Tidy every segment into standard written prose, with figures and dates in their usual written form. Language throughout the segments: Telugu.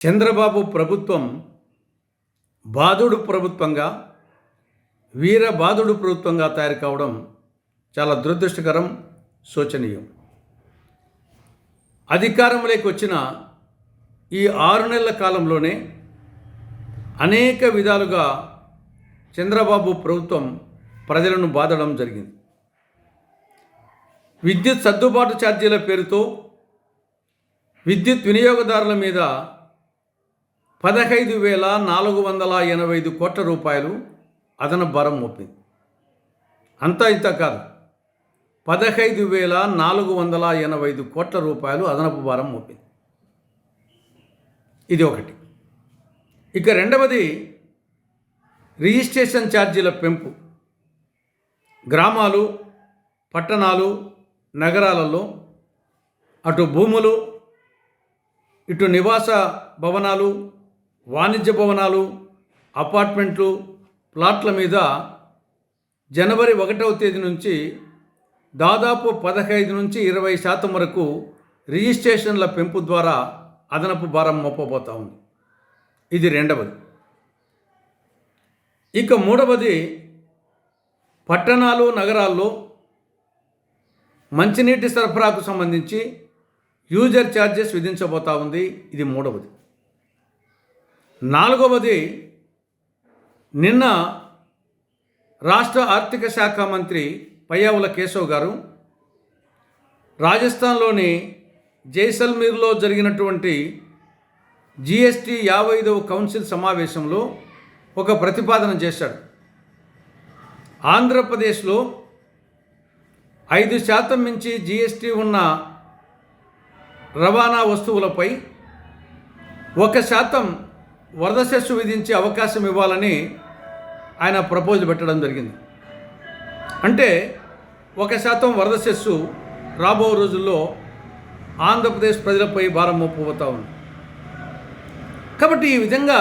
చంద్రబాబు ప్రభుత్వం బాధుడు ప్రభుత్వంగా, వీర బాధుడు ప్రభుత్వంగా తయారు కావడం చాలా దురదృష్టకరం, శోచనీయం. అధికారంలోకి వచ్చిన ఈ 6 నెలల కాలంలోనే అనేక విధాలుగా చంద్రబాబు ప్రభుత్వం ప్రజలను బాధడం జరిగింది. విద్యుత్ సర్దుబాటు ఛార్జీల పేరుతో విద్యుత్ వినియోగదారుల మీద 15,485 కోట్ల రూపాయలు అదనపు భారం మోపింది. అంతా ఇంత కాదు, 15,485 కోట్ల రూపాయలు అదనపు భారం మోపింది. ఇది ఒకటి. ఇక రెండవది రిజిస్ట్రేషన్ ఛార్జీల పెంపు. గ్రామాలు, పట్టణాలు, నగరాలలో అటు భూములు, ఇటు నివాస భవనాలు, వాణిజ్య భవనాలు, అపార్ట్మెంట్లు, ప్లాట్ల మీద జనవరి 1వ తేదీ నుంచి దాదాపు 15 నుంచి 20% వరకు రిజిస్ట్రేషన్ల పెంపు ద్వారా అదనపు భారం మోపబోతూ ఉంది. ఇది రెండవది. ఇక మూడవది, పట్టణాలు, నగరాల్లో మంచినీటి సరఫరాకు సంబంధించి యూజర్ ఛార్జెస్ విధించబోతూ ఉంది. ఇది మూడవది. నాలుగవది, నిన్న రాష్ట్ర ఆర్థిక శాఖ మంత్రి పయ్యావుల కేశవ్ గారు రాజస్థాన్లోని జైసల్మీర్లో జరిగినటువంటి జిఎస్టీ 55వ కౌన్సిల్ సమావేశంలో ఒక ప్రతిపాదన చేశాడు. ఆంధ్రప్రదేశ్లో 5% మించి జిఎస్టీ ఉన్న రవాణా వస్తువులపై 1% వరద సెస్సు విధించే అవకాశం ఇవ్వాలని ఆయన ప్రపోజల్ పెట్టడం జరిగింది. అంటే 1% వరద సెస్సు రాబో రోజుల్లో ఆంధ్రప్రదేశ్ ప్రజలపై భారం మోపబోతా ఉంది. కాబట్టి ఈ విధంగా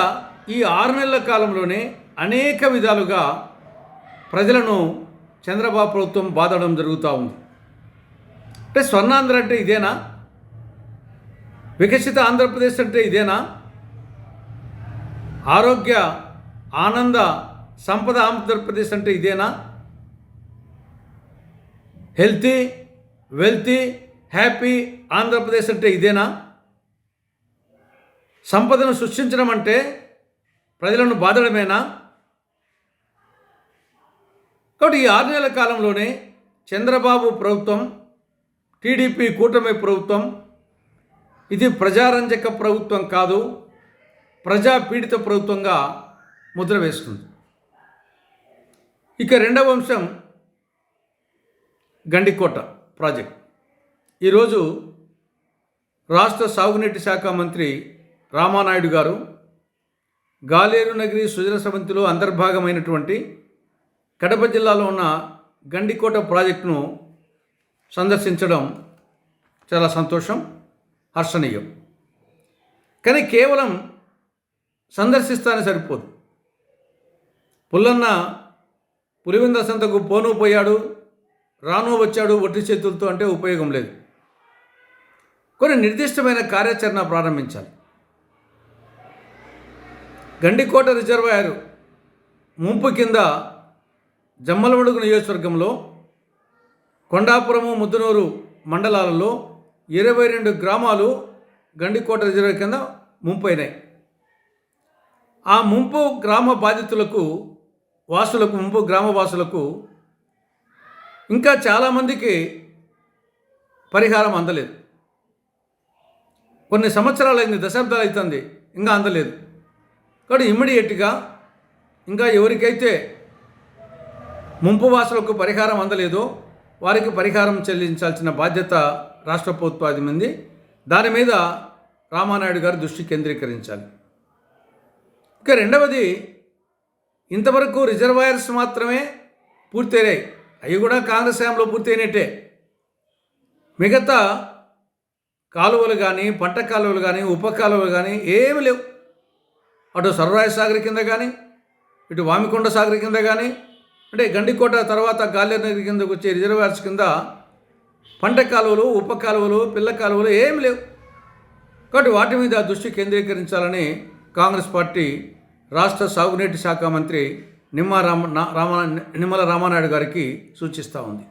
ఈ 6 నెలల కాలంలోనే అనేక విధాలుగా ప్రజలను చంద్రబాబు ప్రభుత్వం బాధడం జరుగుతూ ఉంది. అంటే స్వర్ణాంధ్ర అంటే ఇదేనా? వికసిత ఆంధ్రప్రదేశ్ అంటే ఇదేనా? ఆరోగ్య, ఆనంద, సంపద ఆంధ్రప్రదేశ్ అంటే ఇదేనా? హెల్తీ, వెల్తీ, హ్యాపీ ఆంధ్రప్రదేశ్ అంటే ఇదేనా? సంపదను సృష్టించడం అంటే ప్రజలను బాధడమేనా? కాబట్టి ఈ 6 నెలల కాలంలోనే చంద్రబాబు ప్రభుత్వం, టీడీపీ కూటమి ప్రభుత్వం ఇది ప్రజారంజక ప్రభుత్వం కాదు, ప్రజాపీడిత ప్రభుత్వంగా ముద్ర వేస్తుంది. ఇక రెండవ అంశం గండికోట ప్రాజెక్ట్. ఈరోజు రాష్ట్ర సాగునీటి శాఖ మంత్రి రామానాయుడు గారు గాలేరు నగిరి సుజల సమితిలో అంతర్భాగమైనటువంటి కడప జిల్లాలో ఉన్న గండికోట ప్రాజెక్టును సందర్శించడం చాలా సంతోషం, హర్షణీయం. కానీ కేవలం సందర్శిస్తానే సరిపోదు. పుల్లన్న పులివెందుల సంతకు పోను పోయాడు, రాను వచ్చాడు ఒట్టి చేతులతో అంటే ఉపయోగం లేదు. కొన్ని నిర్దిష్టమైన కార్యాచరణ ప్రారంభించాలి. గండికోట రిజర్వాయర్ ముంపు కింద జమ్మలమడుగు నియోజకవర్గంలో కొండాపురము, ముద్దనూరు మండలాలలో 22 గ్రామాలు గండికోట రిజర్వాయర్ కింద ముంపైనాయి. ఆ ముంపు గ్రామ బాధితులకు, ముంపు గ్రామవాసులకు ఇంకా చాలామందికి పరిహారం అందలేదు. కొన్ని సంవత్సరాలు అయింది, దశాబ్దాలు అవుతుంది, ఇంకా అందలేదు. కాబట్టి ఇమ్మీడియట్గా ఇంకా ఎవరికైతే ముంపు వాసులకు పరిహారం అందలేదో వారికి పరిహారం చెల్లించాల్సిన బాధ్యత రాష్ట్ర ప్రభుత్వాది ఉంది. దాని మీద రామానాయుడు గారు దృష్టి కేంద్రీకరించాలి. ఇక రెండవది, ఇంతవరకు రిజర్వాయర్స్ మాత్రమే పూర్తయ్యాయి. అవి కూడా కాంగ్రెస్ హయాంలో పూర్తయినట్టే. మిగతా కాలువలు కానీ, పంట కాలువలు కానీ, ఉప కాలువలు కానీ ఏమి లేవు. అటు సర్వరాయ సాగర్ కింద కానీ, ఇటు వామికొండ సాగర్ కింద కానీ, అంటే గండికోట తర్వాత గాలేరు నగర్ కిందకు వచ్చే రిజర్వాయర్స్ కింద పంట కాలువలు, ఉప కాలువలు, పిల్ల కాలువలు ఏమి లేవు. కాబట్టి వాటి మీద దృష్టి కేంద్రీకరించాలని కాంగ్రెస్ పార్టీ రాష్ట్ర సాగునీటి శాఖ మంత్రి నిమ్మల రామానాయుడు గారికి సూచిస్తూ ఉంది.